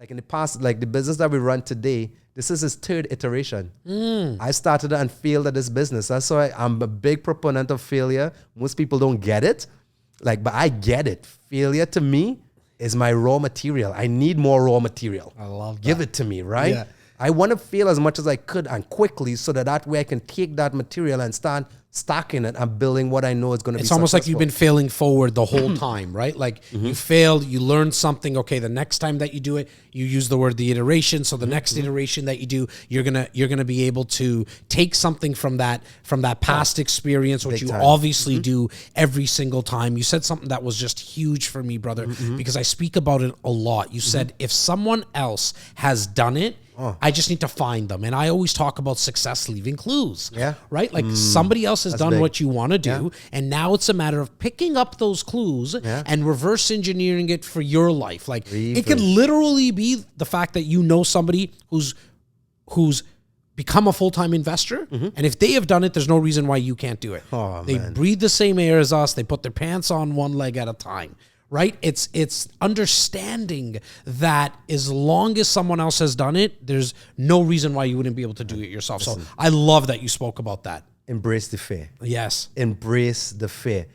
Like in the past, like the business that we run today, this is his third iteration. I started and failed at this business. That's why I'm a big proponent of failure. Most people don't get it. Like, but I get it. Failure to me is my raw material. I need more raw material. I love that. Give it to me, right? Yeah. I want to fail as much as I could and quickly so that way I can take that material and start stacking it and building what I know is going to be It's almost like successful. you've been failing forward the whole time, right? Like you failed, you learned something. Okay, the next time that you do it, you use the word the iteration. So the next iteration that you do, you're gonna be able to take something from that past experience, which Big you time. obviously do every single time. You said something that was just huge for me, brother, because I speak about it a lot. You said if someone else has done it, I just need to find them. And I always talk about success leaving clues. Yeah. Right? Like somebody else has done big. what you want to do. And now it's a matter of picking up those clues and reverse engineering it for your life. Like it could literally be the fact that you know somebody who's become a full-time investor. And if they have done it, there's no reason why you can't do it. They breathe the same air as us. They put their pants on one leg at a time. Right? It's understanding that as long as someone else has done it, there's no reason why you wouldn't be able to do it yourself. So I love that you spoke about that. Embrace the fear. Yes. Embrace the fear.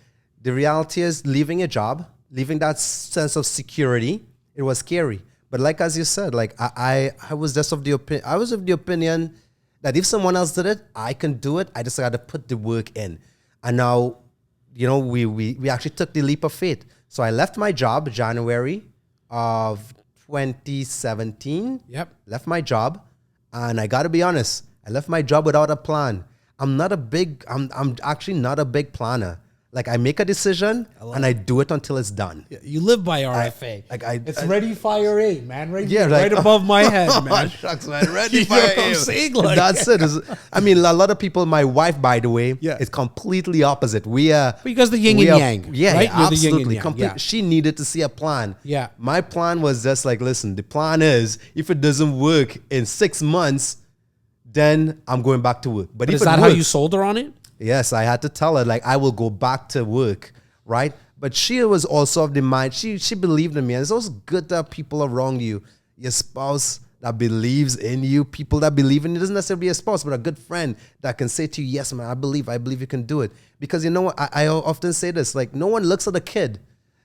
The reality is leaving a job, leaving that sense of security, it was scary. But like as you said, like I was just of the opinion, I was of the opinion that if someone else did it, I can do it. I just got to put the work in. And now, you know, we actually took the leap of faith. So I left my job January of 2017. Yep. Left my job, and I got to be honest, I left my job without a plan. I'm actually not a big planner. Like I make a decision and I do it until it's done. You live by RFA. It's ready, fire, aim, man. Right above my head, man. Shucks, man. Ready, You know fire, what I'm aim. saying? Like- That's it. I mean, a lot of people, my wife, by the way, Yeah. is completely opposite. We are... Because the yin and yang, Yeah, right? You're the yin and absolutely. yang, yeah. She needed to see a plan. Yeah. My plan was just like, listen, the plan is if it doesn't work in 6 months, then I'm going back to work. But if Is it that works, how you sold her on it? Yes, I had to tell her, like, I will go back to work, right? But she was also of the mind, she believed in me. And it's also good to have people around you, your spouse that believes in you, people that believe in you. It doesn't necessarily be a spouse, but a good friend that can say to you, yes, man, I believe you can do it. Because you know what, I often say this, like, no one looks at a kid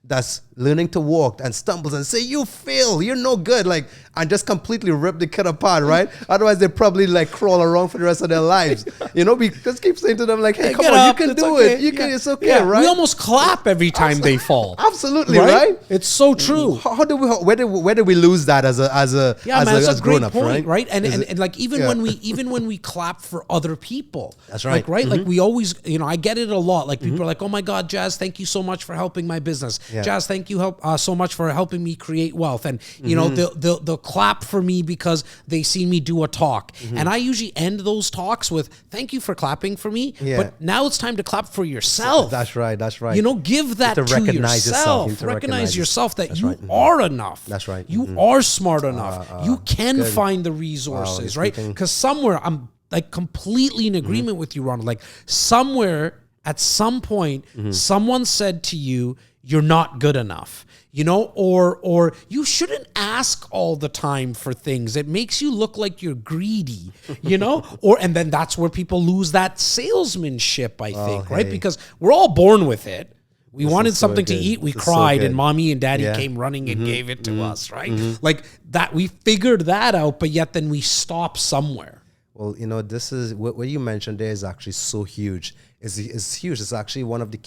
that's learning to walk and stumbles and say, you fail, you're no good, like, and just completely rip the kid apart, right? Otherwise, they probably like crawl around for the rest of their lives. You know, we just keep saying to them like, hey, come Get on, up, you can it's do okay. it. You can, it's okay, Yeah, right? we almost clap every time they fall. Absolutely, right? It's so true. How do we, where do we lose that as That's a great grown-ups, point, right? Is And it- like even when we clap for other people, That's right. Like like we always, you know, I get it a lot. Like people are like, oh my God, Jas, thank you so much for helping my business. Yeah. Jas, thank you so much for helping me create wealth. And you know, they'll clap for me because they see me do a talk. And I usually end those talks with thank you for clapping for me. Yeah. But now it's time to clap for yourself. That's right. That's right. You know, give that to to recognize yourself. You yourself. need to Recognize recognize yourself that That's you right. are enough. That's right. You are smart enough. You can good. find the resources, Wow, right? speaking- Because somewhere, I'm like completely in agreement with you, Ronald. Like somewhere at some point, someone said to you, you're not good enough. You know, or you shouldn't ask all the time for things. It makes you look like you're greedy, you know? And then that's where people lose that salesmanship, I think, right? hey. Because we're all born with it. We wanted is so something to good. eat. We This is so cried, good. and mommy and daddy Yeah. came running and gave it to us, right? Like that, we figured that out, but yet then we stop somewhere. Well, you know, this is what you mentioned there is actually so huge. It's huge. It's actually one of the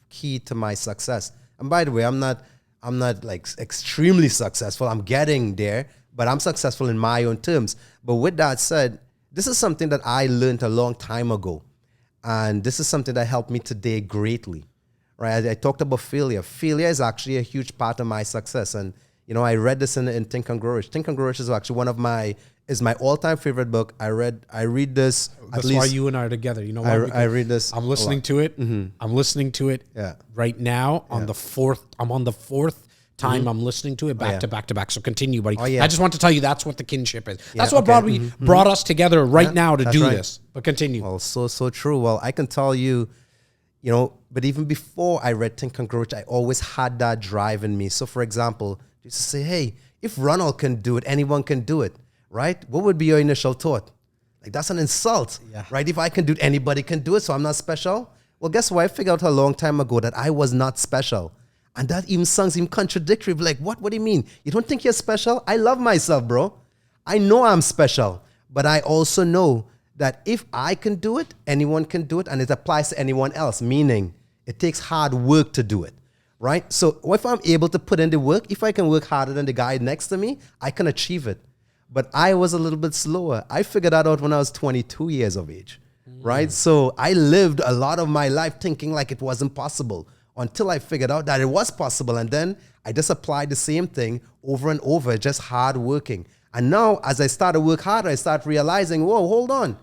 key to my success. And by the way, I'm not like extremely successful. I'm getting there, but I'm successful in my own terms. But with that said, this is something that I learned a long time ago. And this is something that helped me today greatly, right? I talked about failure. Failure is actually a huge part of my success. And, you know, I read this in Think and Grow Rich. Think and Grow Rich is actually is my all-time favorite book. I read this That's at least. why you and I are together. You know why? I read this. I'm listening to it. I'm listening to it right now on the fourth. I'm on the fourth time I'm listening to it back to back to back. So continue, buddy. yeah. I just want to tell you that's what the kinship is. That's Yeah, what okay. brought us together right now to that's do right. this. But continue. Well, so true. Well, I can tell you, you know, but even before I read Think and Grow Rich, I always had that drive in me. So, for example, just to say, hey, If Ronald can do it, anyone can do it, right? What would be your initial thought? Like, that's an insult, right? If I can do it, anybody can do it, so I'm not special. Well, guess what? I figured out a long time ago that I was not special. And that even sounds even contradictory. Like, what do you mean? You don't think you're special? I love myself, bro. I know I'm special. But I also know that if I can do it, anyone can do it, and it applies to anyone else, meaning it takes hard work to do it, right? So if I'm able to put in the work, if I can work harder than the guy next to me, I can achieve it. But I was a little bit slower. I figured that out when I was 22 years of age, right? So I lived a lot of my life thinking like it wasn't possible until I figured out that it was possible. And then I just applied the same thing over and over, just hard working. And now as I start to work harder, I start realizing, whoa, hold on.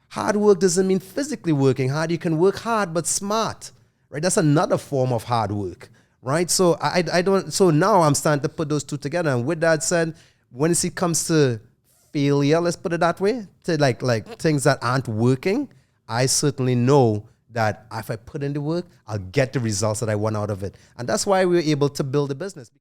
Hard work doesn't mean physically working hard. You can work hard, but smart, right? That's another form of hard work, right? So so now I'm starting to put those two together. And with that said, when it comes to failure, let's put it that way, to like things that aren't working, I certainly know that if I put in the work, I'll get the results that I want out of it. And that's why we were able to build a business.